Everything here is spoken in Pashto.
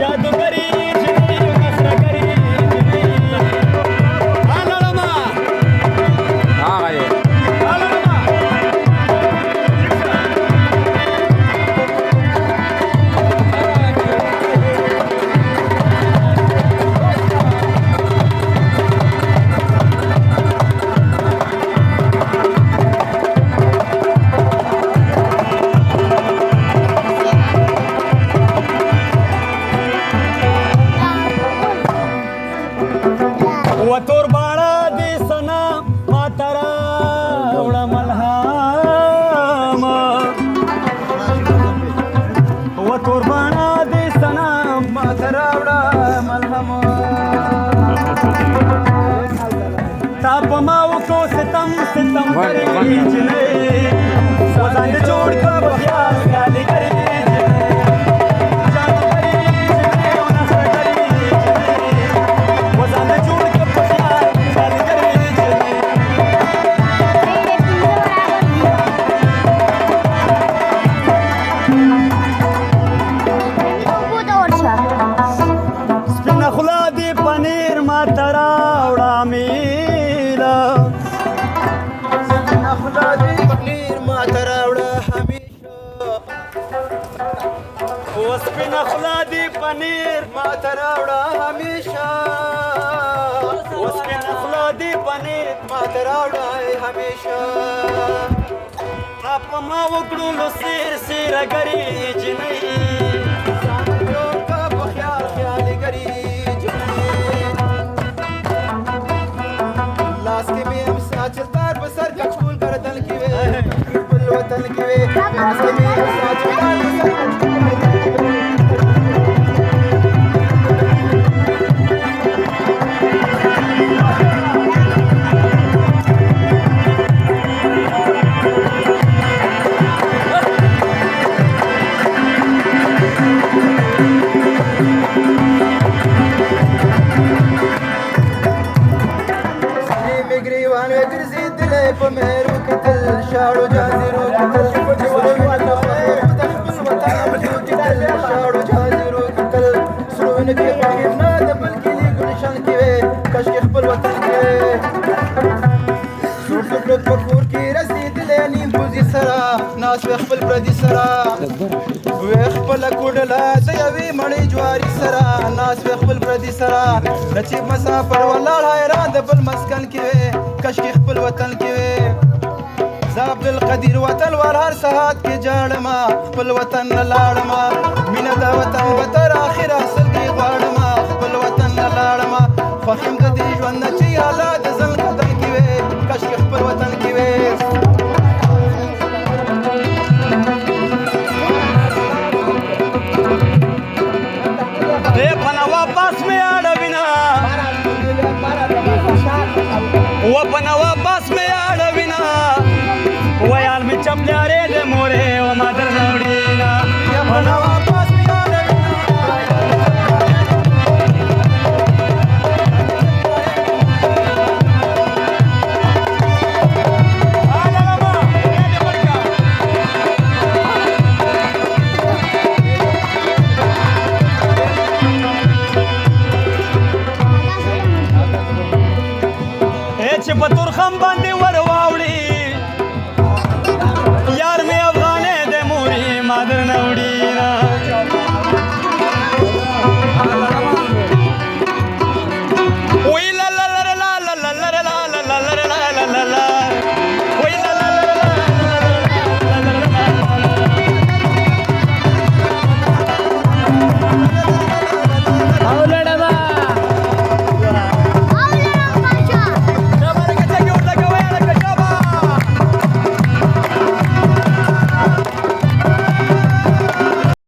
जादूगरी जिनी नसरगरी जिनी आलमा हाँ भाई आलमा वतोर बाळा दिसना म्हातारा एवढा मल्हाम वतोर बाळा दिसना म्हातारा एवढा मल्हाम ताप माऊ को सितम सितम करी जिने वजान जोड़ का बख्याल गाली करी خلادي بانير ما تراوڑا ميلا خلادي بانير ما تراوڑا هميشا وسپنا خلادي بانير ما تراوڑا هميشا وسپنا خلادي بانير ما تراوڑا هميشا آپ ما وکړو لو سیر سیر غري جنې شاړو جازیرو کتل شاړو جازیرو کتل سرونه کې پخېم نه د بل کلي ګلشن کې وې کشکې خپل وطن کې وې سور ټوکړه په کور کې رسېدلې نیم پوزي سره ناس وې خپل پردي سره وې خپله کوډله د یوې مڼې جواري سره ناس وې خپل پردي سره نصیب مسافر ولاړ حیران د بل مسکن کې وې کشکې خپل وطن کې وې عبد القدیر وطن ور هر ساعت کې جاړما خپل وطن لاړما مینه دا وطن به تر اخره سلګي غواړما خپل وطن لاړما خوښیم د دې ژوند چې حالات زل قدم کې وې کشکې خپل وطن کې وې پنوا پاس میں اڑوینا وہ پنوا پاس میں